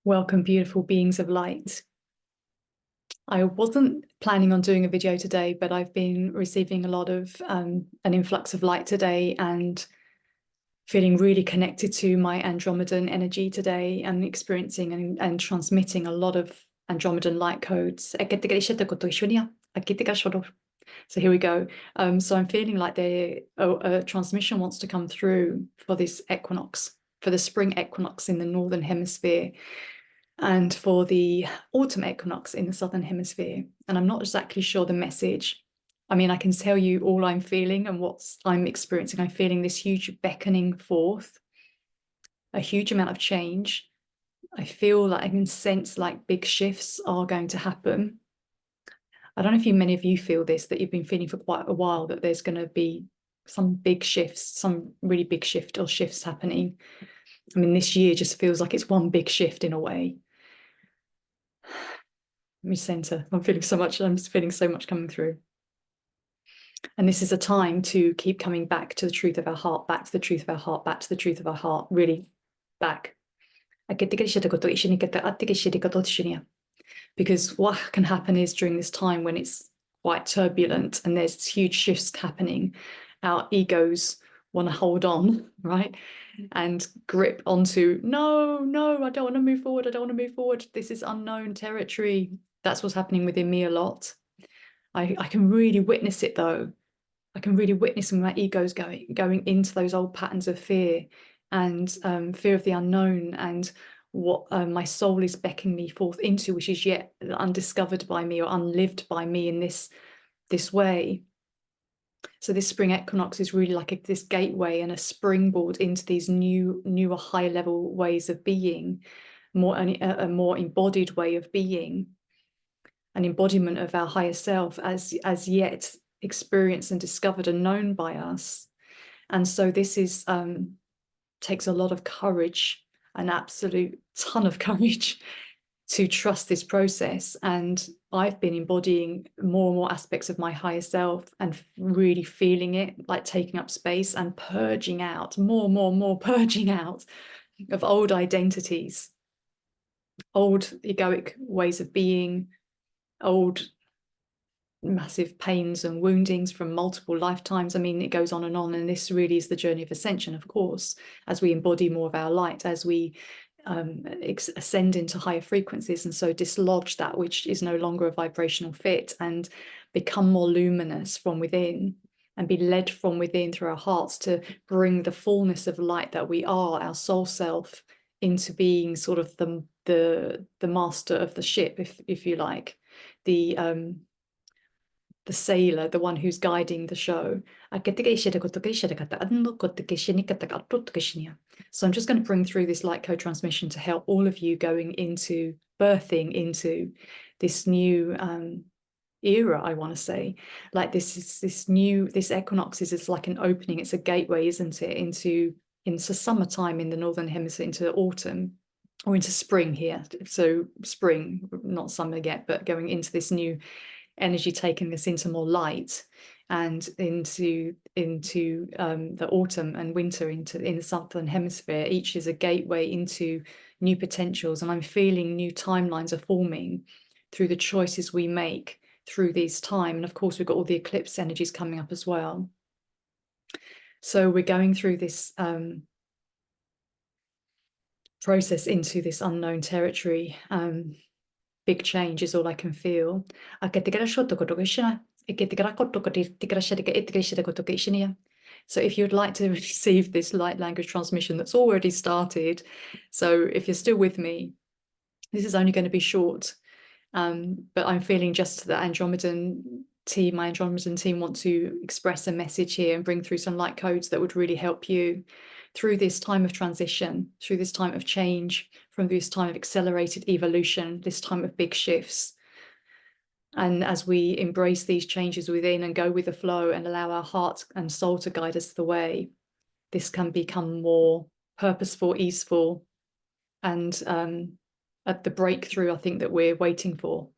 Welcome, beautiful beings of light. I wasn't planning on doing a video today, but I've been receiving a lot of an influx of light today and feeling really connected to my Andromedan energy today and experiencing and transmitting a lot of Andromedan light codes. So here we go. So I'm feeling like a transmission wants to come through for this equinox, for the spring equinox in the Northern Hemisphere, and for the autumn equinox in the Southern Hemisphere. And I'm not exactly sure the message. I mean, I can tell you all I'm feeling and what I'm experiencing. I'm feeling this huge beckoning forth, a huge amount of change. I feel like I can sense like big shifts are going to happen. I don't know if many of you feel this, that you've been feeling for quite a while, that there's going to be some big shifts, some really big shift or shifts happening. I mean, this year just feels like it's one big shift in a way. Let me center. I'm feeling so much coming through. And this is a time to keep coming back to the truth of our heart, back to the truth of our heart, back to the truth of our heart, really back. Because what can happen is during this time when it's quite turbulent and there's huge shifts happening, our egos want to hold on, right? And grip onto, no, I don't want to move forward. I don't want to move forward. This is unknown territory. That's what's happening within me a lot. I can really witness it though. I can really witness my ego's going into those old patterns of fear and fear of the unknown and what my soul is beckoning me forth into, which is yet undiscovered by me or unlived by me in this way. So this spring equinox is really like this gateway and a springboard into these newer, higher level ways of being, a more embodied way of being, an embodiment of our higher self as yet experienced and discovered and known by us. And so this is takes a lot of courage, an absolute ton of courage to trust this process. And I've been embodying more and more aspects of my higher self and really feeling it, like taking up space and purging out, more purging out of old identities, old egoic ways of being, old massive pains and woundings from multiple lifetimes. I mean, it goes on, and this really is the journey of ascension, of course, as we embody more of our light, as we ascend into higher frequencies, and so dislodge that which is no longer a vibrational fit and become more luminous from within and be led from within through our hearts to bring the fullness of light that we are, our soul self, into being sort of the master of the ship, if you like, the sailor, the one who's guiding the show. So I'm just going to bring through this light code transmission to help all of you going into birthing into this new era, I want to say. Like this equinox is like an opening, it's a gateway, isn't it, into summertime in the Northern Hemisphere, into autumn, or into spring here. So spring, not summer yet, but going into this new energy, taking us into more light and into the autumn and winter in the Southern Hemisphere. Each is a gateway into new potentials, and I'm feeling new timelines are forming through the choices we make through this time. And of course, we've got all the eclipse energies coming up as well. So we're going through this process into this unknown territory. Big change is all I can feel. So if you'd like to receive this light language transmission that's already started, so if you're still with me, this is only going to be short, but I'm feeling just that my Andromedan team want to express a message here and bring through some light codes that would really help you through this time of transition, through this time of change, from this time of accelerated evolution, this time of big shifts. And as we embrace these changes within and go with the flow and allow our heart and soul to guide us the way, this can become more purposeful, easeful, and at the breakthrough I think that we're waiting for.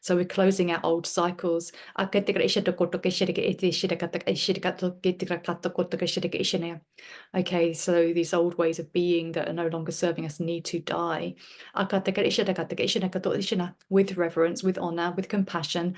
So we're closing out old cycles. Okay, so these old ways of being that are no longer serving us need to die. With reverence, with honor, with compassion.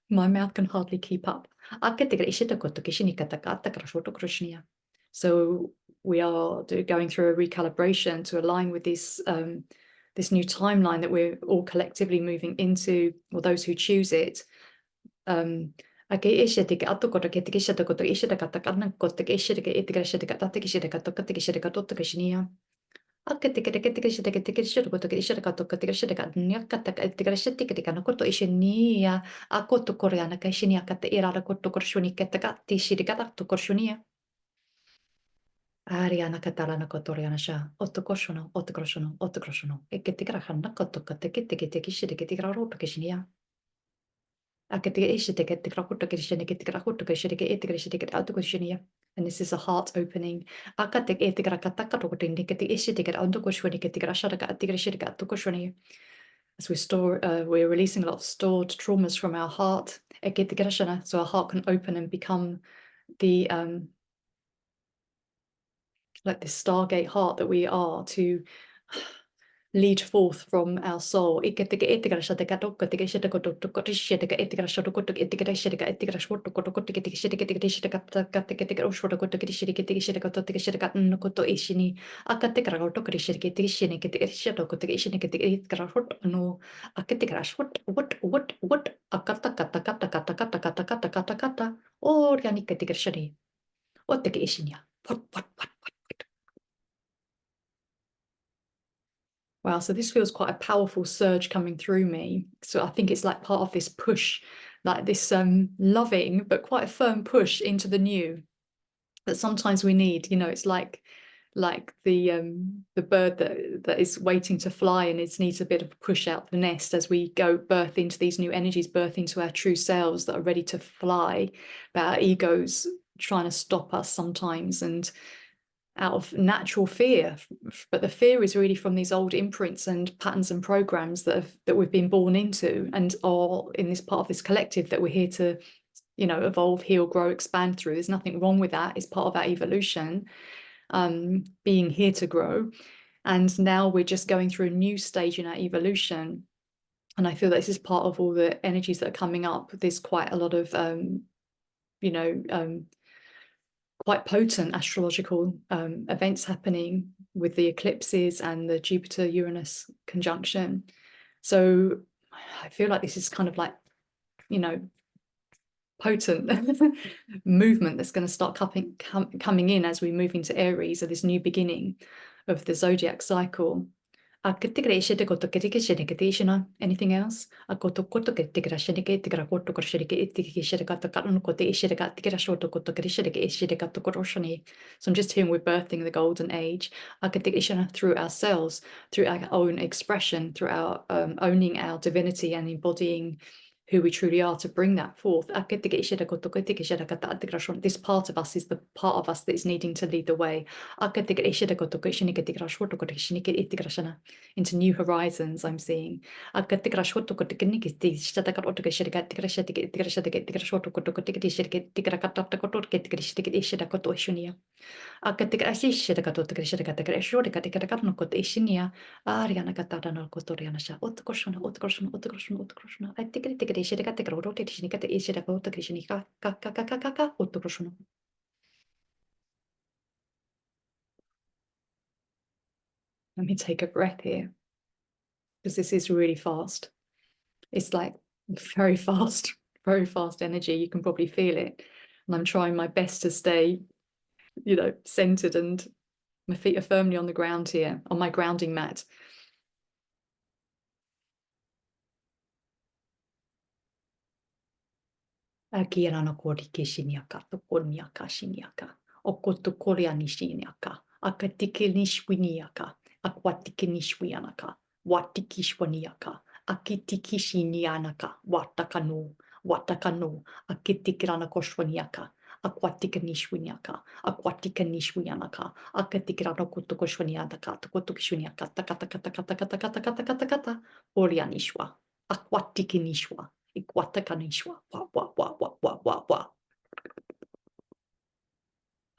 My mouth can hardly keep up. So we are going through a recalibration to align with this this new timeline that we're all collectively moving into, or those who choose it. Ariana Catalana Cotoriana Sha, Otokoshono, Otokoshono, Otokoshono, Eketikahana Kotokatekishikishikara and this is a heart opening. As we're releasing a lot of stored traumas from our heart. So our heart can open and become the like this Stargate heart that we are to lead forth from our soul. So just wow, so this feels quite a powerful surge coming through me. So I think it's like part of this push, like this loving but quite a firm push into the new that sometimes we need. You know, it's like the bird that is waiting to fly and it needs a bit of a push out the nest as we go birth into these new energies, birth into our true selves that are ready to fly, but our egos trying to stop us sometimes, and out of natural fear, but the fear is really from these old imprints and patterns and programs that we've been born into and are in this part of this collective that we're here to, you know, evolve, heal, grow, expand through. There's nothing wrong with that. It's part of our evolution, being here to grow. And now we're just going through a new stage in our evolution. And I feel that this is part of all the energies that are coming up. There's quite a lot of quite potent astrological events happening with the eclipses and the Jupiter-Uranus conjunction. So I feel like this is kind of like, you know, potent movement that's going to start coming in as we move into Aries, or this new beginning of the zodiac cycle. Anything else? So I'm just hearing we're birthing the golden age through ourselves, through our own expression, through our owning our divinity and embodying who we truly are, to bring that forth. This part of us is the part of us that is needing to lead the way into new horizons. I'm seeing Ariana Katarana Kotoriana Sha, Otkoshuna, Otkoshuna, Otkoshuna, Otkoshuna, I take it, take it, Shedaka, take a rotate, Shinika, Ishidaka, Krishinika, Kaka, Otkoshuna. Let me take a breath here, because this is really fast. It's like very fast energy. You can probably feel it. And I'm trying my best to stay, centered, and my feet are firmly on the ground here, on my grounding mat. Akirana koriki shiniaka, tokoniaka shiniaka, okotokoriani shiniaka, akatikilishwiniaka, aquatikilishwianaka, watikishwaniaka, akitikishinianaka, watakano, akitikirana koshwaniaka, aquatikanishwiniaka, aquatikanishwianaka, akatikirana kotokoshwaniaka, tokotokishwiniaka, takatakatakatakatakatakatakata, orianishwa, aquatikinishwa. Ikwatakanishwa, wa.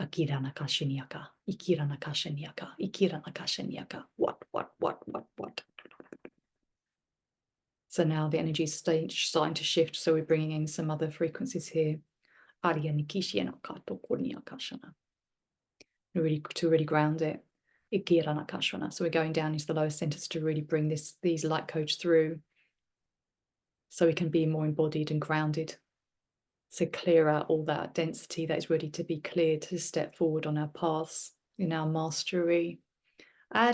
Akira nakashiniaka, ikira nakashiniaka, ikira nakashiniaka, what. So now the energy is starting to shift, so we're bringing in some other frequencies here. Arya nikishianaka, tokoniakashana. To really ground it. Ikira nakashana. So we're going down into the lower centers to really bring these light codes through, so we can be more embodied and grounded, to clear out all that density that is ready to be cleared, to step forward on our paths in our mastery. So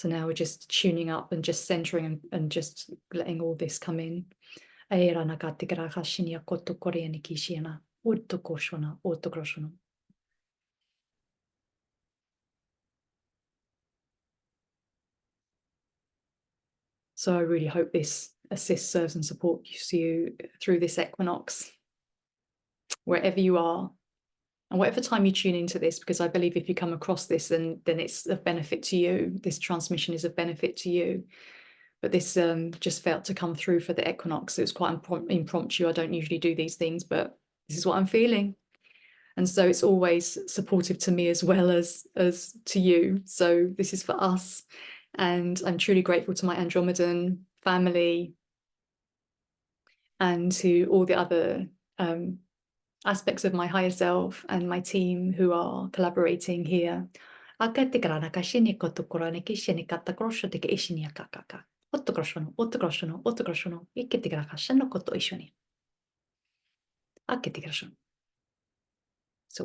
now we're just tuning up and just centering and just letting all this come in. So I really hope this assists, serves and supports you through this equinox, wherever you are, and whatever time you tune into this, because I believe if you come across this, then it's of benefit to you. This transmission is of benefit to you. But this just felt to come through for the equinox. It was quite impromptu. I don't usually do these things, but this is what I'm feeling. And so it's always supportive to me as well as to you. So this is for us. And I'm truly grateful to my Andromedan family and to all the other aspects of my higher self and my team who are collaborating here. So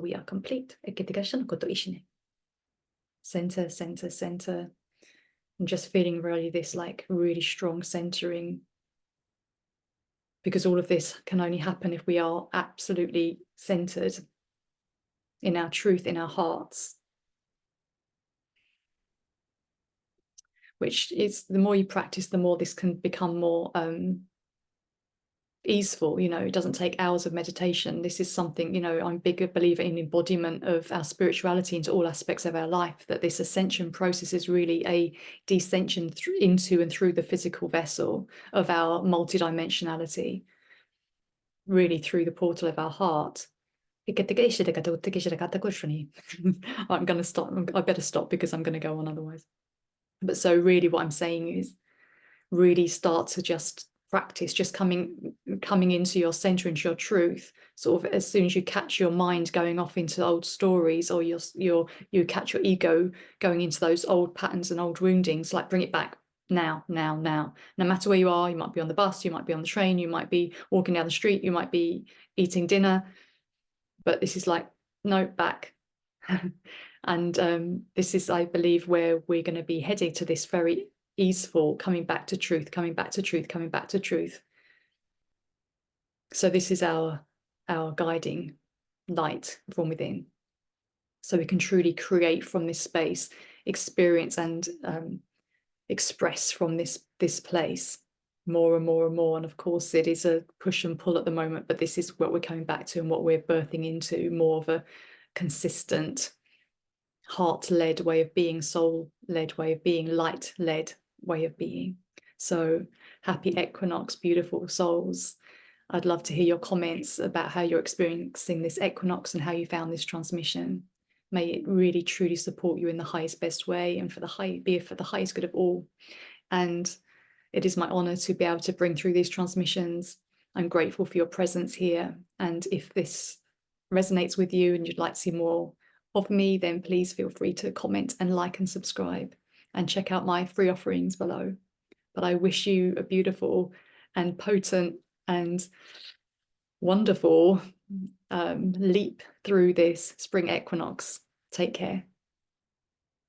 we are complete. Center, center, center. I'm just feeling really this really strong centering, because all of this can only happen if we are absolutely centered in our truth, in our hearts, which is, the more you practice, the more this can become more easeful. It doesn't take hours of meditation. This is something, I'm a bigger believer in embodiment of our spirituality into all aspects of our life, that this ascension process is really a descension into and through the physical vessel of our multidimensionality, really through the portal of our heart. I'm going to stop. I better stop, because I'm going to go on otherwise. But so really what I'm saying is, really start to just practice, just coming into your center, into your truth, sort of as soon as you catch your mind going off into old stories, or you catch your ego going into those old patterns and old woundings, bring it back now. No matter where you are, you might be on the bus, you might be on the train, you might be walking down the street, you might be eating dinner, but this is no, back. And this is, I believe, where we're going to be heading, to this very easeful coming back to truth, coming back to truth, coming back to truth. So this is our guiding light from within. so we can truly create from this space, experience and express from this place more and more and more. And of course it is a push and pull at the moment, but this is what we're coming back to and what we're birthing into, more of a consistent heart-led way of being, soul-led way of being, light-led way of being. So happy equinox, beautiful souls. I'd love to hear your comments about how you're experiencing this equinox and how you found this transmission. May it really truly support you in the highest best way and for the highest good of all. And it is my honor to be able to bring through these transmissions. I'm grateful for your presence here. And if this resonates with you and you'd like to see more of me, then please feel free to comment and like and subscribe and check out my free offerings below. But I wish you a beautiful and potent and wonderful leap through this spring equinox. Take care.